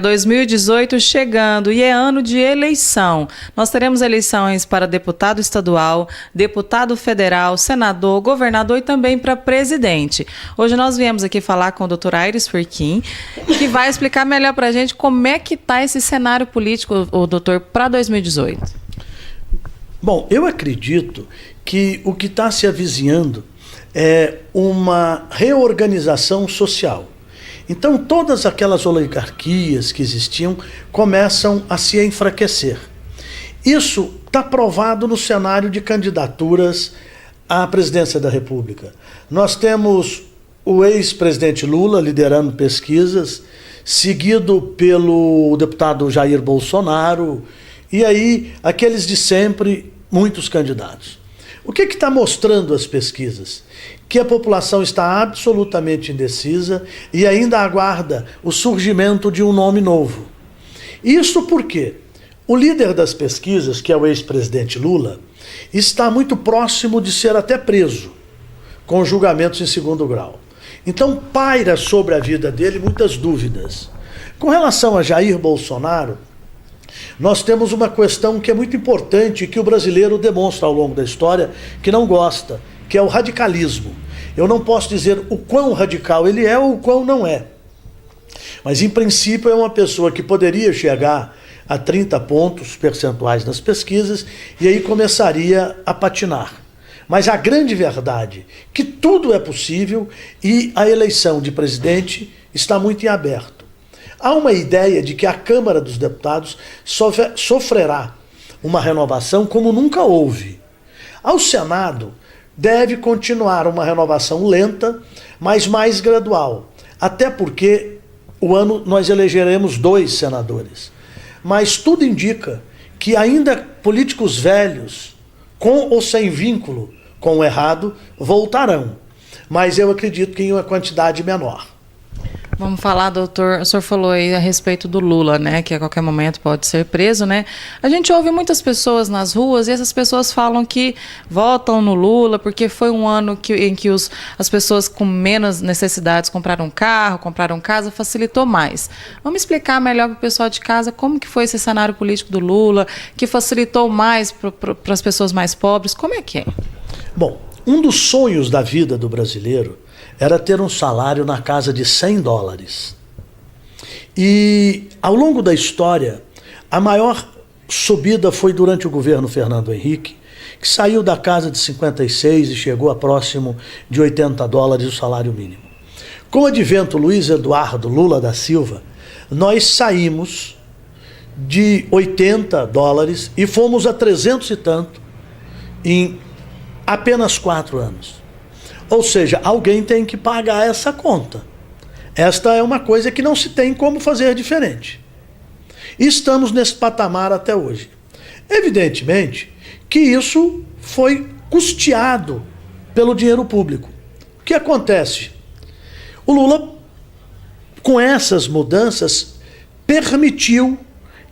2018 chegando e é ano de eleição. Nós teremos eleições para deputado estadual, deputado federal, senador, governador e também para presidente. Hoje nós viemos aqui falar com o Dr. Aires Furquim, que vai explicar melhor para a gente como é que está esse cenário político, o doutor, para 2018. Bom, eu acredito que o que está se avizinhando é uma reorganização social. Então, todas aquelas oligarquias que existiam começam a se enfraquecer. Isso está provado no cenário de candidaturas à presidência da República. Nós temos o ex-presidente Lula liderando pesquisas, seguido pelo deputado Jair Bolsonaro, e aí aqueles de sempre, muitos candidatos. O que está mostrando as pesquisas? Que a população está absolutamente indecisa e ainda aguarda o surgimento de um nome novo. Isso porque o líder das pesquisas, que é o ex-presidente Lula, está muito próximo de ser até preso, com julgamentos em segundo grau. Então paira sobre a vida dele muitas dúvidas. Com relação a Jair Bolsonaro, nós temos uma questão que é muito importante e que o brasileiro demonstra ao longo da história que não gosta, que é o radicalismo. Eu não posso dizer o quão radical ele é ou o quão não é. Mas, em princípio, é uma pessoa que poderia chegar a 30 pontos percentuais nas pesquisas e aí começaria a patinar. Mas a grande verdade é que tudo é possível e a eleição de presidente está muito em aberto. Há uma ideia de que a Câmara dos Deputados sofrerá uma renovação como nunca houve. Ao Senado, deve continuar uma renovação lenta, mas mais gradual. Até porque nós elegeremos 2 senadores. Mas tudo indica que ainda políticos velhos, com ou sem vínculo com o errado, voltarão. Mas eu acredito que em uma quantidade menor. Vamos falar, doutor, o senhor falou aí a respeito do Lula, né, que a qualquer momento pode ser preso, né? A gente ouve muitas pessoas nas ruas e essas pessoas falam que votam no Lula porque foi um ano em que as pessoas com menos necessidades compraram carro, compraram casa, facilitou mais. Vamos explicar melhor para o pessoal de casa como que foi esse cenário político do Lula, que facilitou mais para as pessoas mais pobres, como é que é? Bom, um dos sonhos da vida do brasileiro era ter um salário na casa de $100. E, ao longo da história, a maior subida foi durante o governo Fernando Henrique, que saiu da casa de 56 e chegou a próximo de $80 o salário mínimo. Com o advento Luiz Eduardo Lula da Silva, nós saímos de $80 e fomos a 300 e tanto em apenas 4 anos. Ou seja, alguém tem que pagar essa conta. Esta é uma coisa que não se tem como fazer diferente. E estamos nesse patamar até hoje. Evidentemente que isso foi custeado pelo dinheiro público. O que acontece? O Lula, com essas mudanças, permitiu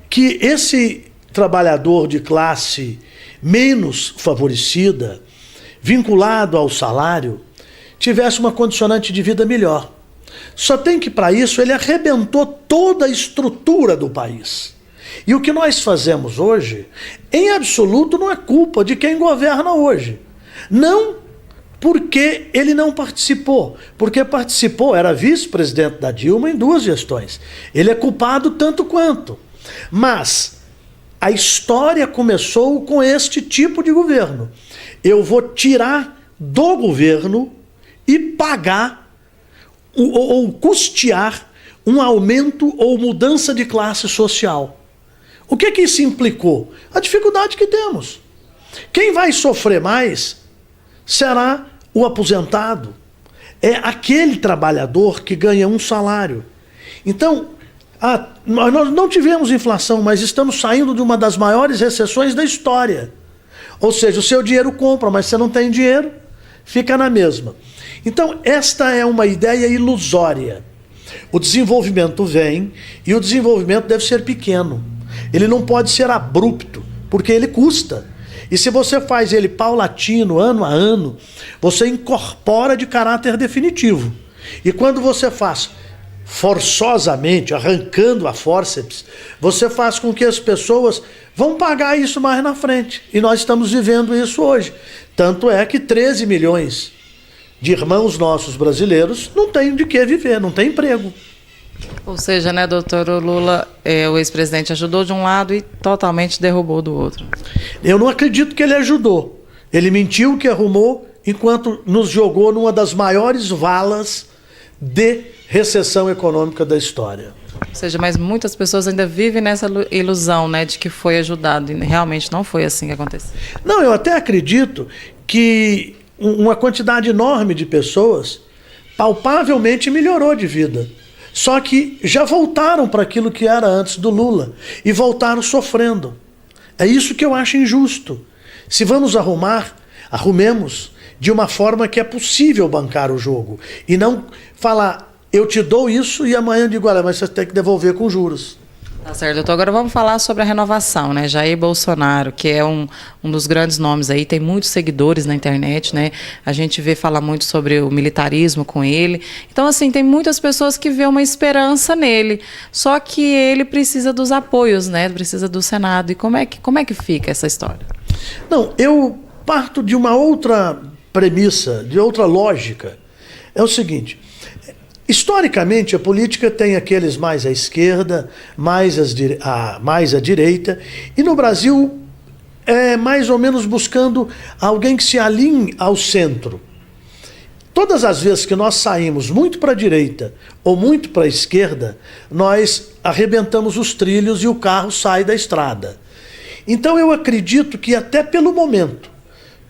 que esse trabalhador de classe menos favorecida, vinculado ao salário, tivesse uma condicionante de vida melhor. Só tem que, para isso, ele arrebentou toda a estrutura do país. E o que nós fazemos hoje, em absoluto, não é culpa de quem governa hoje. Não porque ele não participou. Porque participou, era vice-presidente da Dilma em 2 gestões. Ele é culpado tanto quanto. Mas a história começou com este tipo de governo. Eu vou tirar do governo e pagar ou custear um aumento ou mudança de classe social. O que isso implicou? A dificuldade que temos. Quem vai sofrer mais será o aposentado. É aquele trabalhador que ganha um salário. Então, nós não tivemos inflação, mas estamos saindo de uma das maiores recessões da história. Ou seja, o seu dinheiro compra, mas você não tem dinheiro, fica na mesma. Então, esta é uma ideia ilusória. O desenvolvimento vem e o desenvolvimento deve ser pequeno. Ele não pode ser abrupto, porque ele custa. E se você faz ele paulatino, ano a ano, você incorpora de caráter definitivo. E quando você faz forçosamente, arrancando a fórceps, você faz com que as pessoas vão pagar isso mais na frente. E nós estamos vivendo isso hoje. Tanto é que 13 milhões de irmãos nossos brasileiros não têm de que viver, não têm emprego. Ou seja, né, doutor, o Lula, o ex-presidente, ajudou de um lado e totalmente derrubou do outro. Eu não acredito que ele ajudou. Ele mentiu que arrumou, enquanto nos jogou numa das maiores valas de recessão econômica da história. Ou seja, mas muitas pessoas ainda vivem nessa ilusão, né, de que foi ajudado, e realmente não foi assim que aconteceu. Não, eu até acredito que uma quantidade enorme de pessoas palpavelmente melhorou de vida. Só que já voltaram para aquilo que era antes do Lula e voltaram sofrendo. É isso que eu acho injusto. Se vamos arrumar, arrumemos de uma forma que é possível bancar o jogo e não falar, eu te dou isso e amanhã eu digo, olha, mas você tem que devolver com juros. Tá certo, doutor. Agora vamos falar sobre a renovação, né? Jair Bolsonaro, que é um dos grandes nomes aí, tem muitos seguidores na internet, né? A gente vê falar muito sobre o militarismo com ele. Então, assim, tem muitas pessoas que vê uma esperança nele. Só que ele precisa dos apoios, né? Precisa do Senado. E como é que fica essa história? Não, eu parto de uma outra premissa, de outra lógica. É o seguinte... Historicamente, a política tem aqueles mais à esquerda, mais à direita, e no Brasil é mais ou menos buscando alguém que se alinhe ao centro. Todas as vezes que nós saímos muito para a direita ou muito para a esquerda, nós arrebentamos os trilhos e o carro sai da estrada. Então eu acredito que até pelo momento,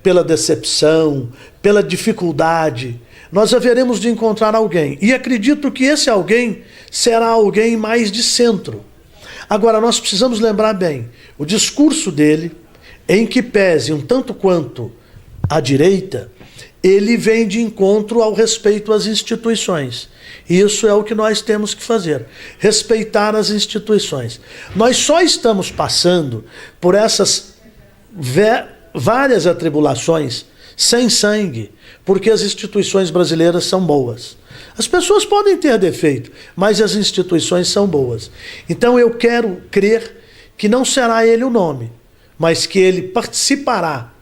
pela decepção, pela dificuldade, nós haveremos de encontrar alguém. E acredito que esse alguém será alguém mais de centro. Agora, nós precisamos lembrar bem, o discurso dele, em que pese um tanto quanto à direita, ele vem de encontro ao respeito às instituições. E isso é o que nós temos que fazer, respeitar as instituições. Nós só estamos passando por essas várias atribulações sem sangue, porque as instituições brasileiras são boas. As pessoas podem ter defeito, mas as instituições são boas. Então eu quero crer que não será ele o nome, mas que ele participará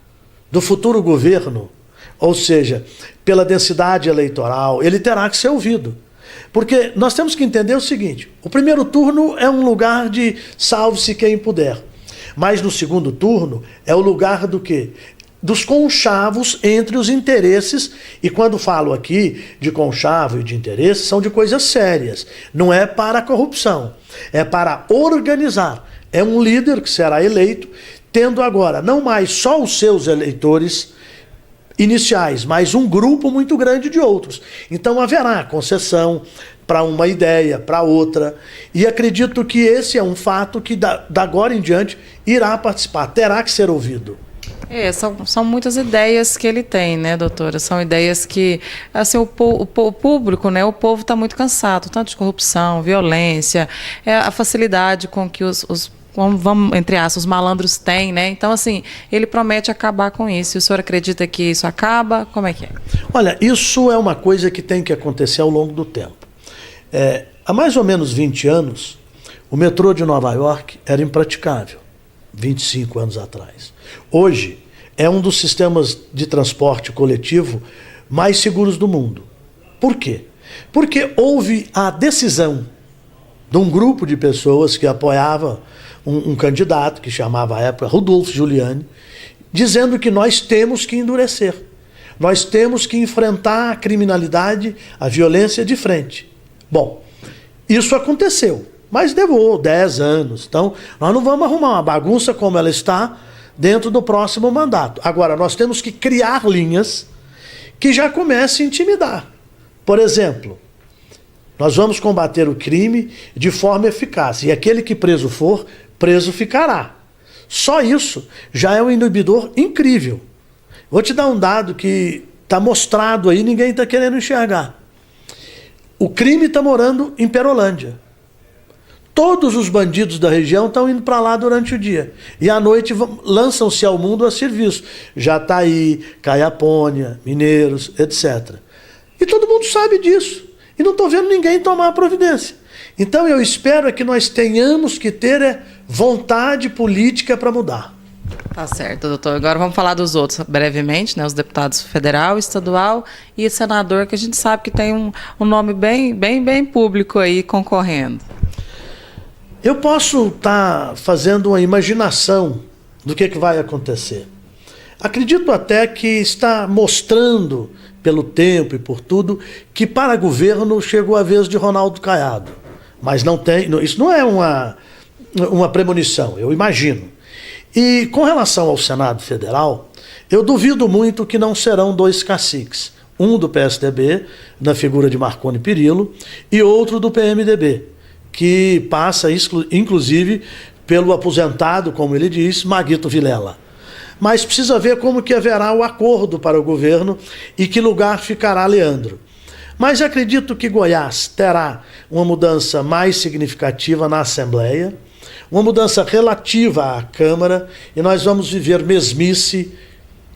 do futuro governo, ou seja, pela densidade eleitoral, ele terá que ser ouvido. Porque nós temos que entender o seguinte, o primeiro turno é um lugar de salve-se quem puder, mas no segundo turno é o lugar do quê? Dos conchavos entre os interesses, e quando falo aqui de conchavo e de interesse, são de coisas sérias, não é para a corrupção, é para organizar. É um líder que será eleito, tendo agora não mais só os seus eleitores iniciais, mas um grupo muito grande de outros. Então haverá concessão para uma ideia, para outra, e acredito que esse é um fato que da agora em diante irá participar, terá que ser ouvido. São muitas ideias que ele tem, né, doutora? São ideias que, assim, o público, né, o povo está muito cansado, tanto de corrupção, violência, a facilidade com que vamos, entre aspas, os malandros têm, né? Então, assim, ele promete acabar com isso. E o senhor acredita que isso acaba? Como é que é? Olha, isso é uma coisa que tem que acontecer ao longo do tempo. Há mais ou menos 20 anos, o metrô de Nova York era impraticável, 25 anos atrás. Hoje, é um dos sistemas de transporte coletivo mais seguros do mundo. Por quê? Porque houve a decisão de um grupo de pessoas que apoiava um candidato, que chamava à época Rudolph Giuliani, dizendo que nós temos que endurecer. Nós temos que enfrentar a criminalidade, a violência de frente. Bom, isso aconteceu, mas levou 10 anos. Então, nós não vamos arrumar uma bagunça como ela está dentro do próximo mandato. Agora, nós temos que criar linhas que já comecem a intimidar. Por exemplo, nós vamos combater o crime de forma eficaz. E aquele que preso for, preso ficará. Só isso já é um inibidor incrível. Vou te dar um dado que está mostrado aí, ninguém está querendo enxergar. O crime está morando em Perolândia. Todos os bandidos da região estão indo para lá durante o dia. E à noite lançam-se ao mundo a serviço. Jataí, Caiapônia, Mineiros, etc. E todo mundo sabe disso. E não estou vendo ninguém tomar providência. Então eu espero que nós tenhamos que ter vontade política para mudar. Tá certo, doutor. Agora vamos falar dos outros brevemente, né? Os deputados federal, estadual e senador, que a gente sabe que tem um nome bem público aí concorrendo. Eu posso estar fazendo uma imaginação do que vai acontecer. Acredito até que está mostrando, pelo tempo e por tudo, que para governo chegou a vez de Ronaldo Caiado. Mas não tem, isso não é uma premonição, eu imagino. E com relação ao Senado Federal, eu duvido muito que não serão dois caciques. Um do PSDB, na figura de Marconi Perillo, e outro do PMDB, que passa, inclusive, pelo aposentado, como ele diz, Maguito Vilela. Mas precisa ver como que haverá o acordo para o governo e que lugar ficará Leandro. Mas acredito que Goiás terá uma mudança mais significativa na Assembleia, uma mudança relativa à Câmara, e nós vamos viver mesmice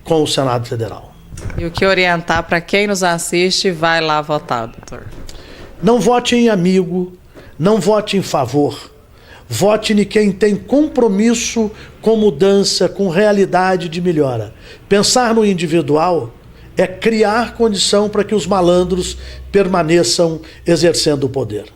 com o Senado Federal. E o que orientar para quem nos assiste, vai lá votar, doutor? Não vote em amigo, não vote em favor. Vote em quem tem compromisso com mudança, com realidade de melhora. Pensar no individual é criar condição para que os malandros permaneçam exercendo o poder.